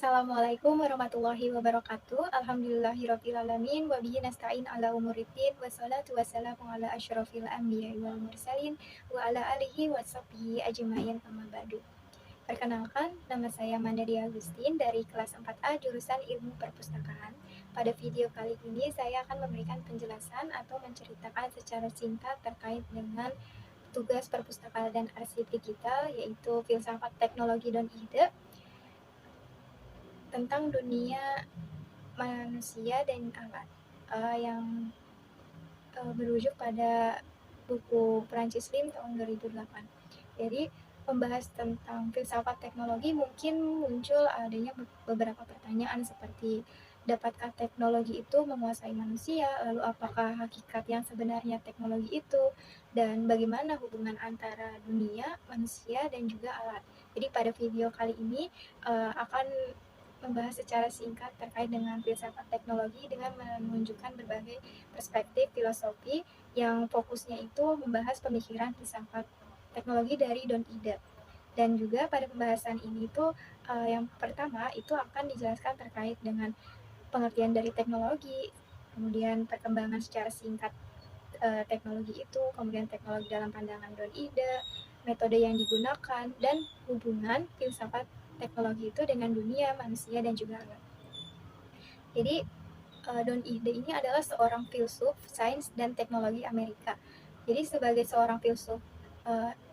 Assalamualaikum warahmatullahi wabarakatuh. Alhamdulillahirrabbilalamin. Wabihi nasta'in ala umuriddin. Wassalatu wassalamu ala asyrafil anbiya'i wal mursalin. Wa ala alihi wa sahbihi ajma'in amma ba'du. Perkenalkan, nama saya Mandari Agustin dari kelas 4A jurusan Ilmu Perpustakaan. Pada video kali ini saya akan memberikan penjelasan atau menceritakan secara singkat terkait dengan tugas perpustakaan dan arsip digital, yaitu filsafat teknologi dan ide, tentang dunia manusia dan alat, yang berujuk pada buku Prancis Lim tahun 2008. Jadi membahas tentang filsafat teknologi, mungkin muncul adanya beberapa pertanyaan seperti dapatkah teknologi itu menguasai manusia, lalu apakah hakikat yang sebenarnya teknologi itu, dan bagaimana hubungan antara dunia, manusia, dan juga alat. Jadi pada video kali ini akan membahas secara singkat terkait dengan filsafat teknologi dengan menunjukkan berbagai perspektif filosofi yang fokusnya itu membahas pemikiran filsafat teknologi dari Don Ide. Dan juga pada pembahasan ini tuh yang pertama itu akan dijelaskan terkait dengan pengertian dari teknologi, kemudian perkembangan secara singkat teknologi itu, kemudian teknologi dalam pandangan Don Ide, metode yang digunakan, dan hubungan filsafat teknologi itu dengan dunia, manusia, dan juga alam. Jadi Don Ide ini adalah seorang filsuf, sains, dan teknologi Amerika. Jadi sebagai seorang filsuf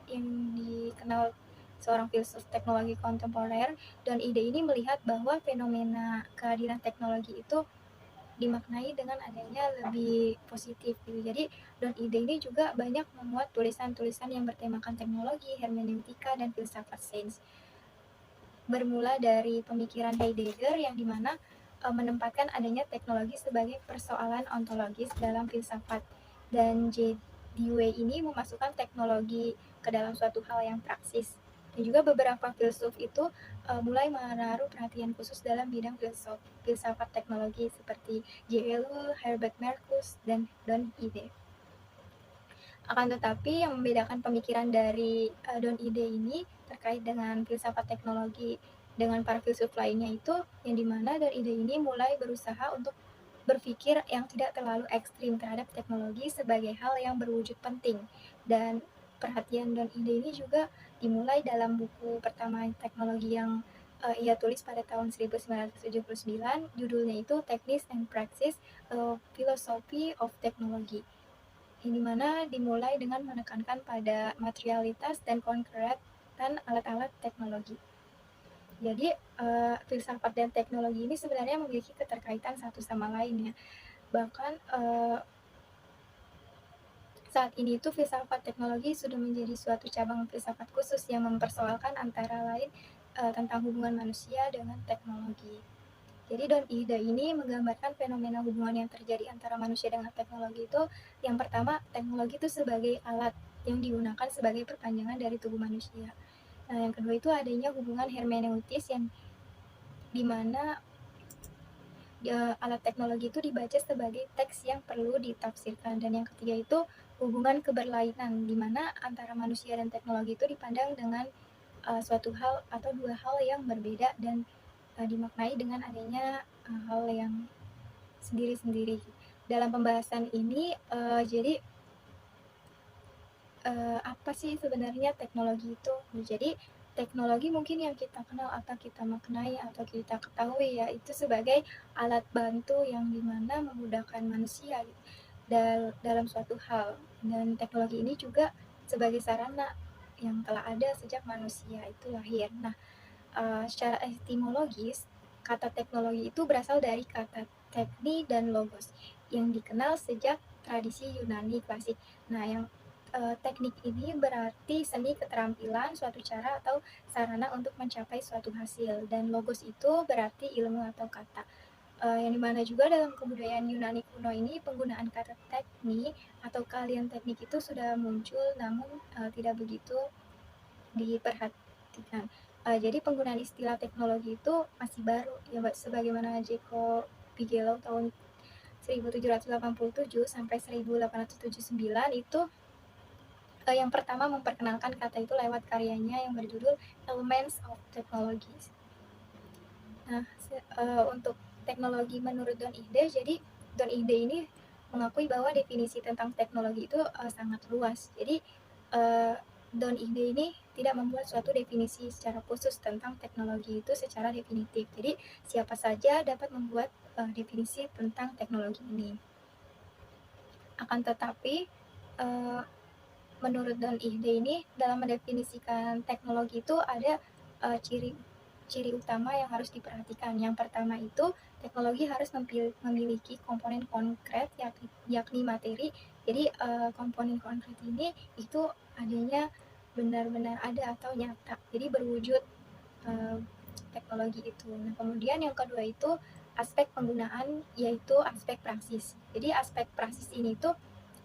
yang dikenal seorang filsuf teknologi kontemporer, Don Ide ini melihat bahwa fenomena kehadiran teknologi itu dimaknai dengan adanya lebih positif gitu. Jadi Don Ide ini juga banyak memuat tulisan-tulisan yang bertemakan teknologi, hermeneutika, dan filsafat sains. Bermula dari pemikiran Heidegger yang dimana menempatkan adanya teknologi sebagai persoalan ontologis dalam filsafat, dan Dewey ini memasukkan teknologi ke dalam suatu hal yang praksis. Dan juga beberapa filsuf itu mulai menaruh perhatian khusus dalam bidang filsafat teknologi seperti J. Elul, Herbert Marcuse, dan Don Ide. Akan tetapi yang membedakan pemikiran dari Don Ide ini terkait dengan filsafat teknologi dengan para filsuf lainnya itu yang dimana Don Ide ini mulai berusaha untuk berpikir yang tidak terlalu ekstrim terhadap teknologi sebagai hal yang berwujud penting. Dan perhatian Don Ide ini juga dimulai dalam buku pertama teknologi yang ia tulis pada tahun 1979, judulnya itu Techniques and Praxis, Philosophy of Technology, yang dimana dimulai dengan menekankan pada materialitas dan konkretan alat-alat teknologi. Jadi filsafat dan teknologi ini sebenarnya memiliki keterkaitan satu sama lain ya. Bahkan saat ini itu filsafat teknologi sudah menjadi suatu cabang filsafat khusus yang mempersoalkan antara lain tentang hubungan manusia dengan teknologi. Jadi Don Ide ini menggambarkan fenomena hubungan yang terjadi antara manusia dengan teknologi itu, yang pertama, teknologi itu sebagai alat yang digunakan sebagai perpanjangan dari tubuh manusia. Nah, yang kedua itu adanya hubungan hermeneutis yang dimana alat teknologi itu dibaca sebagai teks yang perlu ditafsirkan. Dan yang ketiga itu hubungan keberlainan, dimana antara manusia dan teknologi itu dipandang dengan suatu hal atau dua hal yang berbeda dan dimaknai dengan adanya hal yang sendiri-sendiri. Dalam pembahasan ini jadi apa sih sebenarnya teknologi itu? Jadi teknologi mungkin yang kita kenal atau kita maknai atau kita ketahui ya itu sebagai alat bantu yang dimana memudahkan manusia gitu, dalam suatu hal. Dan teknologi ini juga sebagai sarana yang telah ada sejak manusia itu lahir. Nah, secara etimologis, kata teknologi itu berasal dari kata tekni dan logos yang dikenal sejak tradisi Yunani klasik. Nah, yang teknik ini berarti seni keterampilan, suatu cara atau sarana untuk mencapai suatu hasil, dan logos itu berarti ilmu atau kata. Yang dimana juga dalam kebudayaan Yunani kuno ini penggunaan kata teknik atau keahlian teknik itu sudah muncul, namun tidak begitu diperhatikan. Jadi penggunaan istilah teknologi itu masih baru ya, sebagaimana Jacob Bigelow tahun 1787 sampai 1879 itu yang pertama memperkenalkan kata itu lewat karyanya yang berjudul Elements of Technology. Nah, untuk teknologi menurut Don Ide, jadi Don Ide ini mengakui bahwa definisi tentang teknologi itu sangat luas. Jadi Don Ide ini tidak membuat suatu definisi secara khusus tentang teknologi itu secara definitif. Jadi siapa saja dapat membuat definisi tentang teknologi ini. Akan tetapi menurut Don Ide ini dalam mendefinisikan teknologi itu ada ciri ciri utama yang harus diperhatikan. Yang pertama itu teknologi harus memiliki komponen konkret yakni materi. Jadi komponen konkret ini itu adanya benar-benar ada atau nyata. Jadi berwujud teknologi itu. Nah, kemudian yang kedua itu aspek penggunaan yaitu aspek praksis. Jadi aspek praksis ini tuh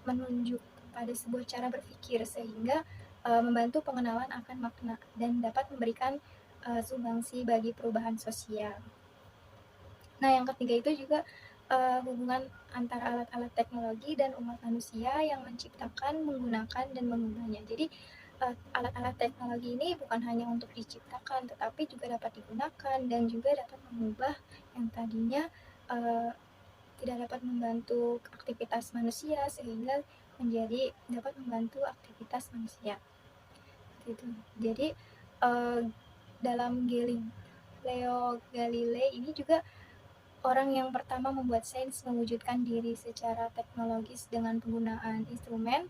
menunjuk pada sebuah cara berpikir sehingga membantu pengenalan akan makna dan dapat memberikan sumbangsi bagi perubahan sosial. Nah, yang ketiga itu juga hubungan antara alat-alat teknologi dan umat manusia yang menciptakan, menggunakan, dan mengubahnya. Jadi, alat-alat teknologi ini bukan hanya untuk diciptakan, tetapi juga dapat digunakan dan juga dapat mengubah yang tadinya tidak dapat membantu aktivitas manusia sehingga menjadi dapat membantu aktivitas manusia. Gitu. Jadi dalam Galileo Galilei ini juga orang yang pertama membuat sains mewujudkan diri secara teknologis dengan penggunaan instrumen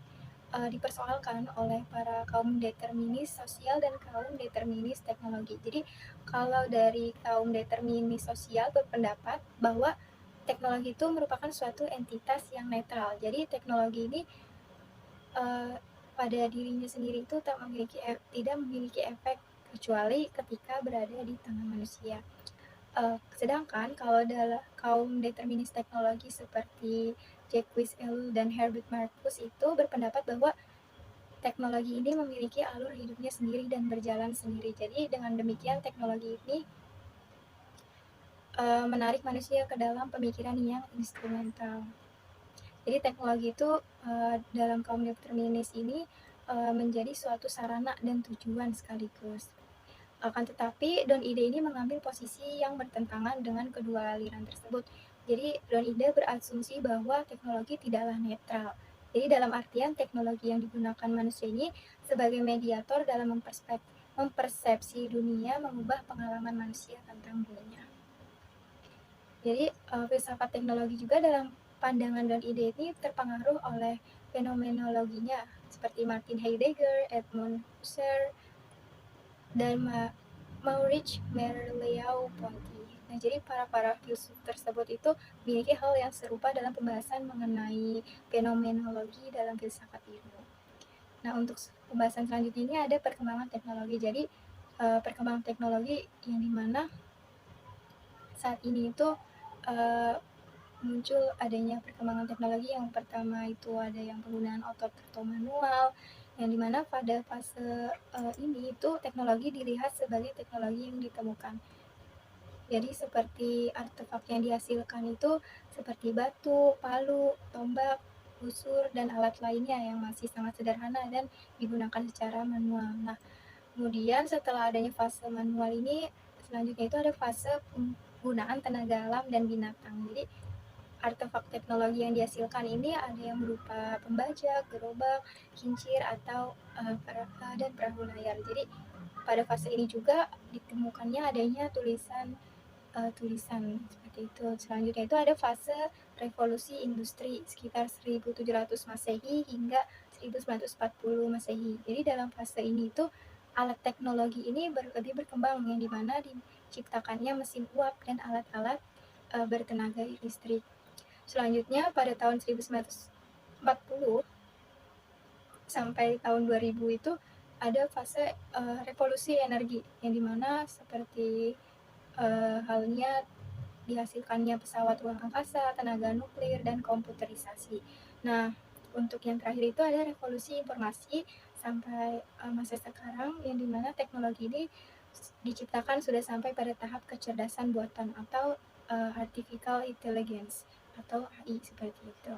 dipersoalkan oleh para kaum determinis sosial dan kaum determinis teknologi. Jadi kalau dari kaum determinis sosial berpendapat bahwa teknologi itu merupakan suatu entitas yang netral. Jadi teknologi ini pada dirinya sendiri itu tidak memiliki efek kecuali ketika berada di tengah manusia. Sedangkan kalau dalam kaum determinis teknologi seperti Jacques Ellul dan Herbert Marcuse itu berpendapat bahwa teknologi ini memiliki alur hidupnya sendiri dan berjalan sendiri. Jadi dengan demikian teknologi ini menarik manusia ke dalam pemikiran yang instrumental. Jadi teknologi itu dalam kaum determinis ini menjadi suatu sarana dan tujuan sekaligus. Akan tetapi Don Ide ini mengambil posisi yang bertentangan dengan kedua aliran tersebut. Jadi Don Ide berasumsi bahwa teknologi tidaklah netral. Jadi dalam artian teknologi yang digunakan manusia ini sebagai mediator dalam mempersepsi dunia, mengubah pengalaman manusia tentang dunia. Jadi filsafat teknologi juga dalam pandangan Don Ide ini terpengaruh oleh fenomenologinya seperti Martin Heidegger, Edmund Husserl, dan Maurice Merleau-Ponty. Nah, jadi para filsuf tersebut itu memiliki hal yang serupa dalam pembahasan mengenai fenomenologi dalam filsafat ilmu. Nah, untuk pembahasan selanjutnya ini ada perkembangan teknologi. Jadi perkembangan teknologi yang dimana saat ini itu muncul adanya perkembangan teknologi. Yang pertama itu ada yang penggunaan otot atau manual, yang dimana pada fase ini itu teknologi dilihat sebagai teknologi yang ditemukan. Jadi seperti artefak yang dihasilkan itu seperti batu, palu, tombak, busur, dan alat lainnya yang masih sangat sederhana dan digunakan secara manual. Nah, kemudian setelah adanya fase manual ini, selanjutnya itu ada fase penggunaan tenaga alam dan binatang. Jadi artefak teknologi yang dihasilkan ini ada yang berupa pembajak, gerobak, kincir, atau dan perahu layar. Jadi pada fase ini juga ditemukannya adanya tulisan seperti itu. Selanjutnya itu ada fase revolusi industri sekitar 1700 Masehi hingga 1940 Masehi. Jadi dalam fase ini itu alat teknologi ini lebih berkembang yang dimana diciptakannya mesin uap dan alat-alat bertenaga listrik. Selanjutnya pada tahun 1940 sampai tahun 2000 itu ada fase revolusi energi yang dimana seperti halnya dihasilkannya pesawat ruang angkasa, tenaga nuklir, dan komputerisasi. Nah, untuk yang terakhir itu ada revolusi informasi sampai masa sekarang yang dimana teknologi ini diciptakan sudah sampai pada tahap kecerdasan buatan atau artificial intelligence atau AI seperti itu.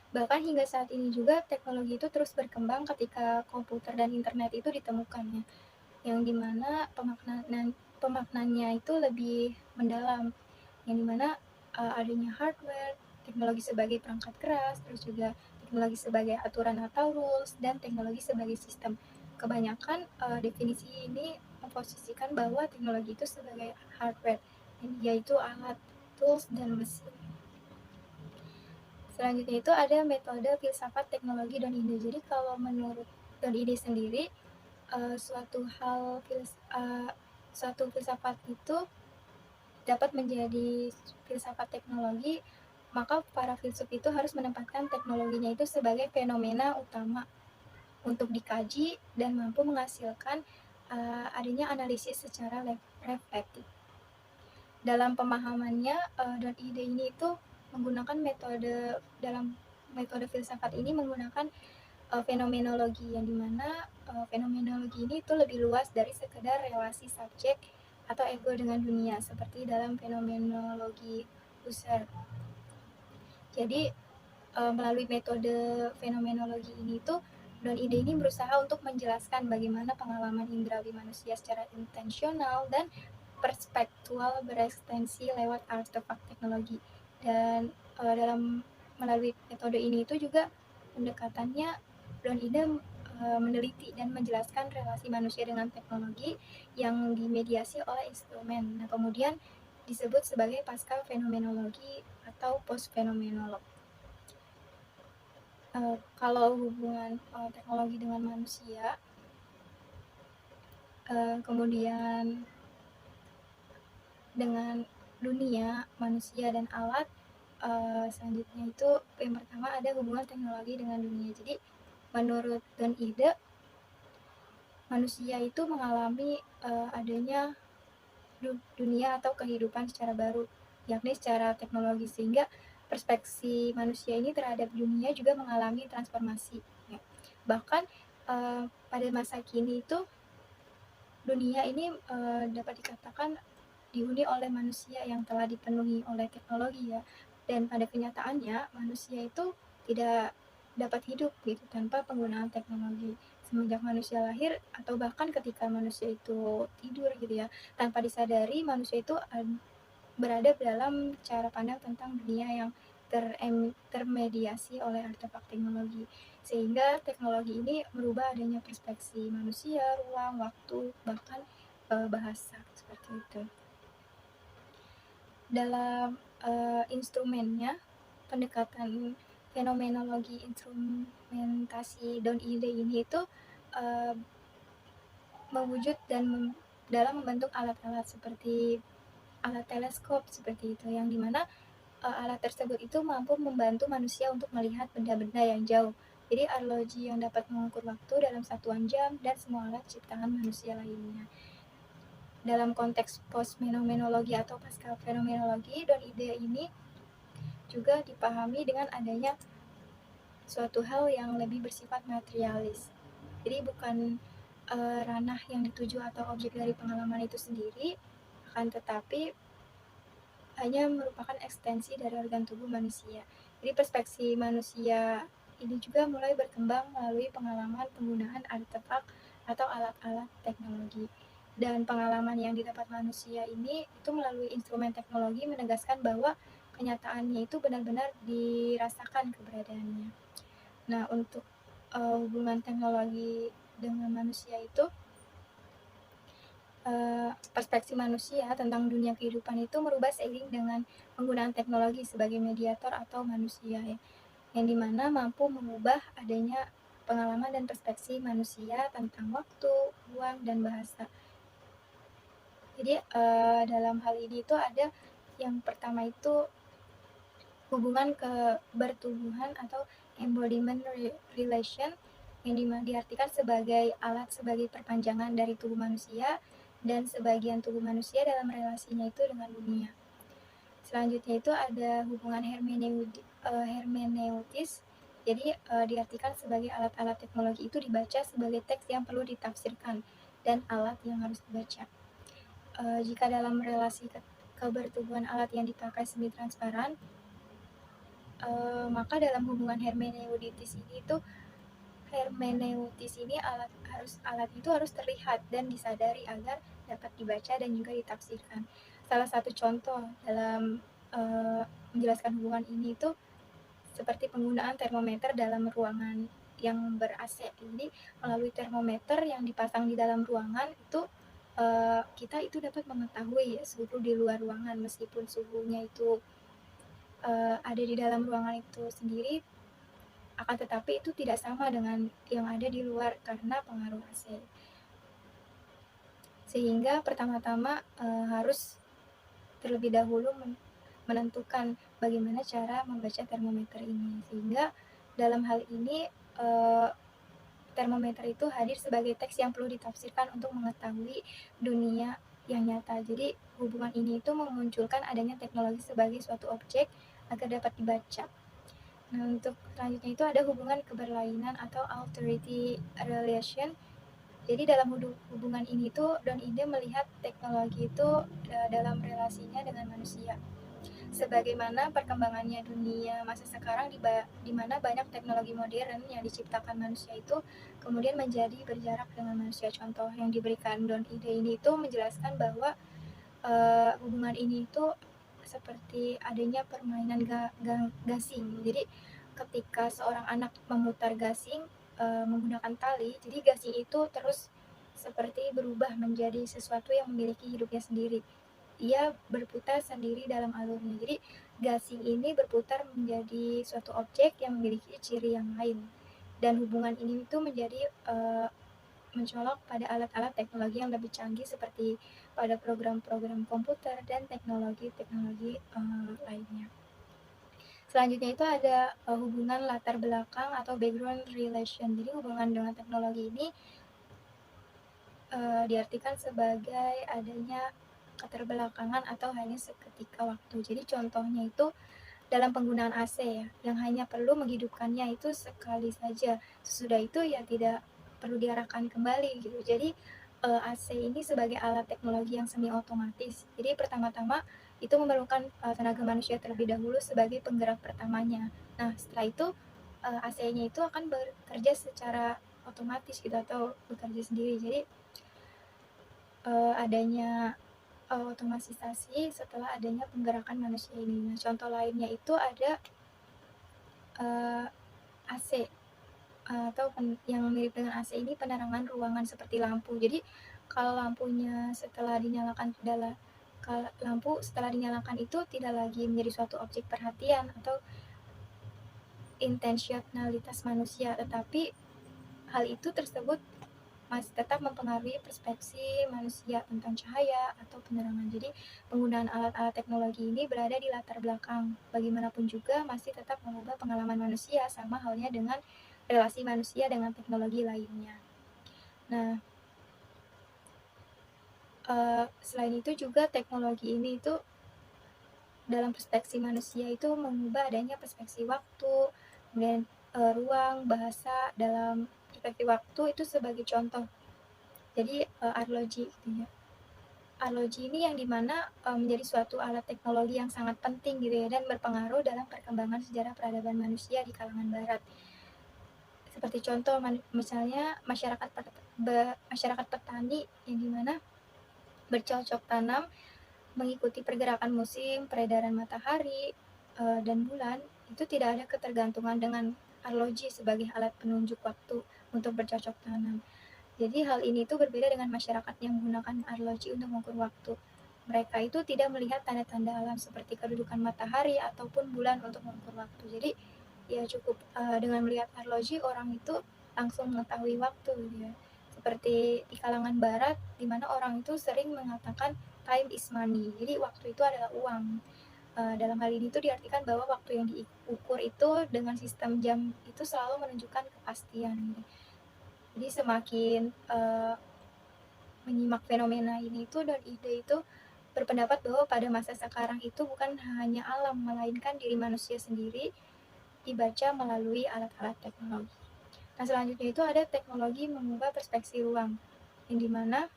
Bahkan hingga saat ini juga teknologi itu terus berkembang ketika komputer dan internet itu ditemukannya, yang dimana pemaknaannya itu lebih mendalam, yang dimana adanya hardware, teknologi sebagai perangkat keras, terus juga teknologi sebagai aturan atau rules, dan teknologi sebagai sistem. Kebanyakan definisi ini memposisikan bahwa teknologi itu sebagai hardware, yaitu alat, tools, dan mesin. Selanjutnya itu ada metode filsafat teknologi dan ide. Jadi kalau menurut dan ide sendiri, suatu filsafat itu dapat menjadi filsafat teknologi, maka para filsuf itu harus menempatkan teknologinya itu sebagai fenomena utama untuk dikaji dan mampu menghasilkan adanya analisis secara reflektif. Dalam pemahamannya, dan ide ini itu menggunakan dalam metode filsafat ini menggunakan fenomenologi, yang dimana fenomenologi ini itu lebih luas dari sekedar relasi subjek atau ego dengan dunia seperti dalam fenomenologi Husserl. Jadi melalui metode fenomenologi ini tuh dan ide ini berusaha untuk menjelaskan bagaimana pengalaman indrawi manusia secara intensional dan perspektual berekstensi lewat artefak teknologi. Dan dalam melalui metode ini itu juga pendekatannya Don Ide meneliti dan menjelaskan relasi manusia dengan teknologi yang dimediasi oleh instrumen. Nah, kemudian disebut sebagai pasca fenomenologi atau post fenomenolog. Kalau hubungan teknologi dengan manusia, kemudian dengan dunia, manusia, dan alat. Selanjutnya itu yang pertama ada hubungan teknologi dengan dunia. Jadi menurut Don Ide, manusia itu mengalami adanya dunia atau kehidupan secara baru, yakni secara teknologi, sehingga perspektif manusia ini terhadap dunia juga mengalami transformasi. Ya. Bahkan pada masa kini itu dunia ini dapat dikatakan dihuni oleh manusia yang telah dipenuhi oleh teknologi ya. Dan pada kenyataannya manusia itu tidak dapat hidup gitu tanpa penggunaan teknologi. Semenjak manusia lahir atau bahkan ketika manusia itu tidur gitu ya, tanpa disadari manusia itu berada dalam cara pandang tentang dunia yang termediasi oleh artefak teknologi, sehingga teknologi ini merubah adanya perspektif manusia, ruang, waktu, bahkan bahasa seperti itu. Dalam instrumennya, pendekatan fenomenologi instrumentasi Don Ide ini itu mewujud dan dalam membentuk alat-alat seperti alat teleskop seperti itu, yang dimana alat tersebut itu mampu membantu manusia untuk melihat benda-benda yang jauh. Jadi arloji yang dapat mengukur waktu dalam satuan jam dan semua alat ciptaan manusia lainnya. Dalam konteks post-fenomenologi atau pasca fenomenologi, Don Ide ini juga dipahami dengan adanya suatu hal yang lebih bersifat materialis. Jadi bukan ranah yang dituju atau objek dari pengalaman itu sendiri, akan tetapi hanya merupakan ekstensi dari organ tubuh manusia. Jadi perspektif manusia ini juga mulai berkembang melalui pengalaman penggunaan artefak atau alat-alat teknologi. Dan pengalaman yang didapat manusia ini itu melalui instrumen teknologi menegaskan bahwa kenyataannya itu benar-benar dirasakan keberadaannya. Nah, untuk hubungan teknologi dengan manusia itu, perspektif manusia tentang dunia kehidupan itu merubah seiring dengan penggunaan teknologi sebagai mediator atau manusia ya, yang dimana mampu mengubah adanya pengalaman dan perspektif manusia tentang waktu, ruang, dan bahasa. Jadi dalam hal ini itu ada yang pertama itu hubungan kebertubuhan atau embodiment relation, yang diartikan sebagai alat sebagai perpanjangan dari tubuh manusia dan sebagian tubuh manusia dalam relasinya itu dengan dunia. Selanjutnya itu ada hubungan hermeneutis. Jadi diartikan sebagai alat-alat teknologi itu dibaca sebagai teks yang perlu ditafsirkan dan alat yang harus dibaca. Jika dalam relasi kebertubuhan alat yang dipakai semi transparan, maka dalam hubungan hermeneutis ini itu hermeneutis ini alat itu harus terlihat dan disadari agar dapat dibaca dan juga ditafsirkan. Salah satu contoh dalam menjelaskan hubungan ini itu seperti penggunaan termometer dalam ruangan yang ber-AC. Jadi melalui termometer yang dipasang di dalam ruangan itu kita itu dapat mengetahui suhu di luar ruangan, meskipun suhunya itu ada di dalam ruangan itu sendiri, akan tetapi itu tidak sama dengan yang ada di luar karena pengaruh AC. Sehingga pertama-tama harus terlebih dahulu menentukan bagaimana cara membaca termometer ini, sehingga dalam hal ini termometer itu hadir sebagai teks yang perlu ditafsirkan untuk mengetahui dunia yang nyata. Jadi hubungan ini itu memunculkan adanya teknologi sebagai suatu objek agar dapat dibaca. Nah, untuk selanjutnya itu ada hubungan keberlainan atau authority relation. Jadi dalam hubungan ini tuh Don Ide melihat teknologi itu dalam relasinya dengan manusia. Sebagaimana perkembangannya dunia masa sekarang di mana banyak teknologi modern yang diciptakan manusia itu kemudian menjadi berjarak dengan manusia. Contoh yang diberikan Don Ide ini itu menjelaskan bahwa hubungan ini itu seperti adanya permainan gasing. Jadi ketika seorang anak memutar gasing menggunakan tali, jadi gasing itu terus seperti berubah menjadi sesuatu yang memiliki hidupnya sendiri. Ia berputar sendiri dalam alurnya. Jadi gasing ini berputar menjadi suatu objek yang memiliki ciri yang lain. Dan hubungan ini itu menjadi mencolok pada alat-alat teknologi yang lebih canggih seperti pada program-program komputer dan teknologi-teknologi lainnya. Selanjutnya itu ada hubungan latar belakang atau background relation. Jadi hubungan dengan teknologi ini diartikan sebagai adanya keterbelakangan atau hanya seketika waktu. Jadi contohnya itu dalam penggunaan AC ya, yang hanya perlu menghidupkannya itu sekali saja. Sesudah itu ya tidak perlu diarahkan kembali gitu. Jadi AC ini sebagai alat teknologi yang semi otomatis. Jadi pertama-tama itu memerlukan tenaga manusia terlebih dahulu sebagai penggerak pertamanya. Nah, setelah itu AC-nya itu akan bekerja secara otomatis gitu atau bekerja sendiri. Jadi adanya otomatisasi setelah adanya penggerakan manusia ini. Nah, contoh lainnya itu ada AC atau yang mirip dengan AC ini penerangan ruangan seperti lampu. Jadi kalau lampunya setelah dinyalakan lampu setelah dinyalakan itu tidak lagi menjadi suatu objek perhatian atau intensionalitas manusia, tetapi hal itu tersebut masih tetap mempengaruhi persepsi manusia tentang cahaya atau penerangan. Jadi penggunaan alat-alat teknologi ini berada di latar belakang. Bagaimanapun juga masih tetap mengubah pengalaman manusia, sama halnya dengan relasi manusia dengan teknologi lainnya. Nah, selain itu juga teknologi ini itu dalam perspektif manusia itu mengubah adanya perspektif waktu, kemudian ruang, bahasa. Dalam perspektif waktu itu sebagai contoh. Jadi arloji gitu ya. Arloji ini yang dimana menjadi suatu alat teknologi yang sangat penting gitu ya, dan berpengaruh dalam perkembangan sejarah peradaban manusia di kalangan barat. Seperti contoh misalnya masyarakat petani yang dimana bercocok tanam mengikuti pergerakan musim, peredaran matahari dan bulan, itu tidak ada ketergantungan dengan arloji sebagai alat penunjuk waktu untuk bercocok tanam. Jadi hal ini tuh berbeda dengan masyarakat yang menggunakan arloji untuk mengukur waktu. Mereka itu tidak melihat tanda-tanda alam seperti kedudukan matahari ataupun bulan untuk mengukur waktu. Jadi ya cukup dengan melihat arloji orang itu langsung mengetahui waktu gitu ya. Seperti di kalangan barat di mana orang itu sering mengatakan time is money. Jadi waktu itu adalah uang. Dalam hal ini tuh diartikan bahwa waktu yang diukur itu dengan sistem jam itu selalu menunjukkan kepastian gitu. Jadi semakin menyimak fenomena ini itu, dan ide itu berpendapat bahwa pada masa sekarang itu bukan hanya alam, melainkan diri manusia sendiri dibaca melalui alat-alat teknologi. Nah, selanjutnya itu ada teknologi mengubah perspektif ruang, yang dimana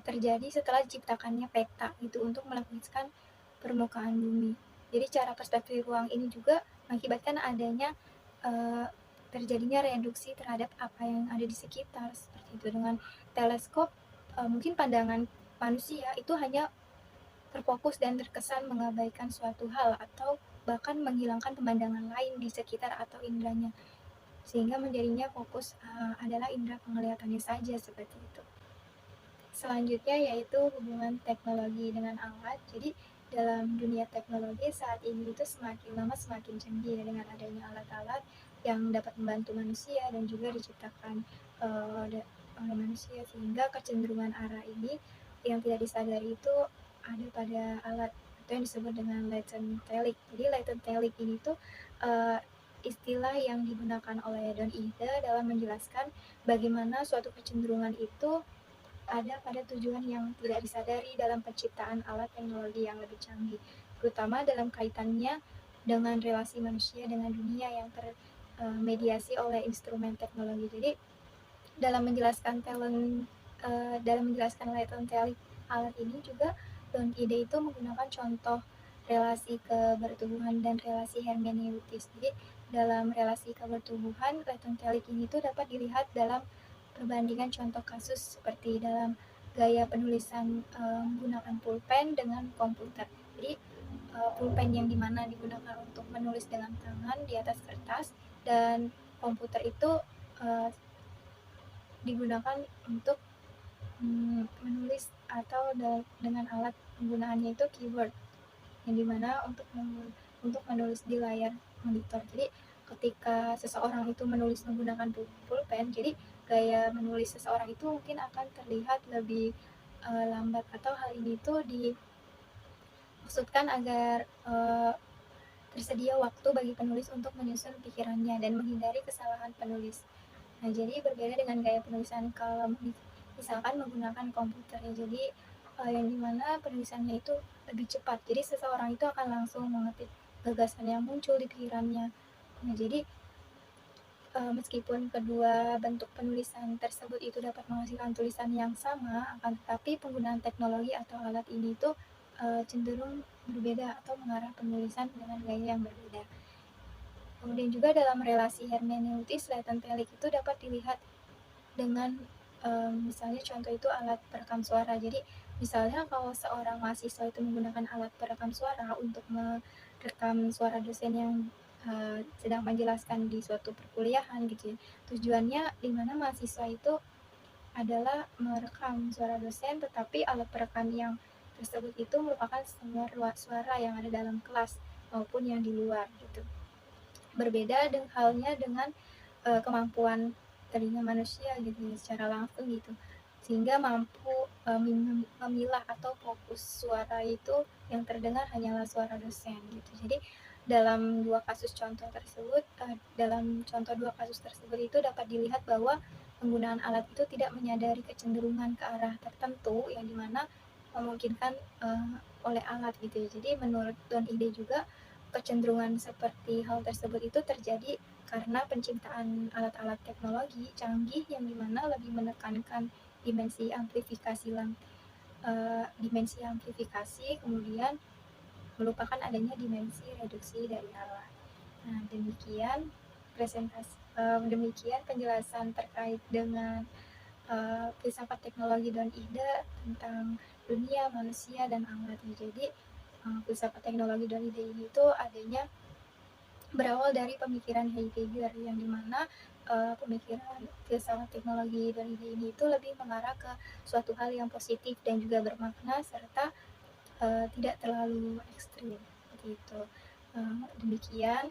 terjadi setelah diciptakannya peta itu untuk melukiskan permukaan bumi. Jadi cara perspektif ruang ini juga mengakibatkan adanya terjadinya reduksi terhadap apa yang ada di sekitar, seperti itu. Dengan teleskop, mungkin pandangan manusia itu hanya terfokus dan terkesan mengabaikan suatu hal atau bahkan menghilangkan pemandangan lain di sekitar atau inderanya, sehingga menjadinya fokus adalah indera penglihatannya saja, seperti itu. Selanjutnya yaitu hubungan teknologi dengan alat. Jadi dalam dunia teknologi saat ini itu semakin lama semakin canggih ya, dengan adanya alat-alat yang dapat membantu manusia dan juga diciptakan oleh manusia, sehingga kecenderungan arah ini yang tidak disadari itu ada pada alat atau yang disebut dengan latent telic. Jadi latent telic ini tuh istilah yang digunakan oleh Don Ida dalam menjelaskan bagaimana suatu kecenderungan itu ada pada tujuan yang tidak disadari dalam penciptaan alat teknologi yang lebih canggih, terutama dalam kaitannya dengan relasi manusia dengan dunia yang termediasi oleh instrumen teknologi. Jadi dalam menjelaskan latent telic alat ini juga Don Ide itu menggunakan contoh relasi kebertubuhan dan relasi hermeneutis. Jadi dalam relasi kebertubuhan, latent telic ini tuh dapat dilihat dalam perbandingan contoh kasus seperti dalam gaya penulisan menggunakan pulpen dengan komputer. Jadi pulpen yang dimana digunakan untuk menulis dengan tangan di atas kertas, dan komputer itu digunakan untuk menulis atau dengan alat penggunaannya itu keyboard, yang dimana untuk menulis di layar monitor. Jadi ketika seseorang itu menulis menggunakan pulpen, jadi gaya menulis seseorang itu mungkin akan terlihat lebih lambat, atau hal ini tuh dimaksudkan agar tersedia waktu bagi penulis untuk menyusun pikirannya dan menghindari kesalahan penulis. Nah, jadi berbeda dengan gaya penulisan kalau misalkan menggunakan komputer ya. Jadi yang dimana penulisannya itu lebih cepat. Jadi seseorang itu akan langsung mengetik gagasan yang muncul di pikirannya. Nah, jadi meskipun kedua bentuk penulisan tersebut itu dapat menghasilkan tulisan yang sama, akan tetapi penggunaan teknologi atau alat ini itu cenderung berbeda atau mengarah penulisan dengan gaya yang berbeda. Kemudian juga dalam relasi hermeneutis, latent telic itu dapat dilihat dengan misalnya contoh itu alat perekam suara. Jadi misalnya kalau seorang mahasiswa itu menggunakan alat perekam suara untuk merekam suara dosen yang sedang menjelaskan di suatu perkuliahan gitu ya. Tujuannya dimana mahasiswa itu adalah merekam suara dosen, tetapi alat perekam yang tersebut itu merupakan semua suara yang ada dalam kelas maupun yang di luar gitu. Berbeda halnya dengan kemampuan telinga manusia gitu ya, secara langsung gitu, sehingga mampu memilah atau fokus suara itu yang terdengar hanyalah suara dosen gitu. Jadi dalam contoh dua kasus tersebut itu dapat dilihat bahwa penggunaan alat itu tidak menyadari kecenderungan ke arah tertentu yang dimana memungkinkan oleh alat gitu ya. Jadi menurut Don Ide juga kecenderungan seperti hal tersebut itu terjadi karena penciptaan alat-alat teknologi canggih yang dimana lebih menekankan dimensi amplifikasi, kemudian melupakan adanya dimensi reduksi dari arah. Nah, demikian penjelasan terkait dengan filsafat teknologi Don Ida tentang dunia, manusia, dan alat. Jadi filsafat teknologi Don Ida ini itu adanya berawal dari pemikiran Heidegger, yang dimana pemikiran filsafat teknologi Don Ida ini itu lebih mengarah ke suatu hal yang positif dan juga bermakna serta tidak terlalu ekstrim begitu. Demikian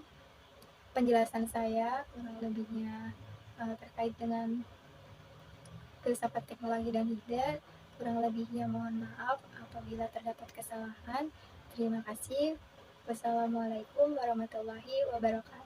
penjelasan saya kurang lebihnya terkait dengan filsafat teknologi dan Ida. Kurang lebihnya mohon maaf apabila terdapat kesalahan. Terima kasih. Wassalamualaikum warahmatullahi wabarakatuh.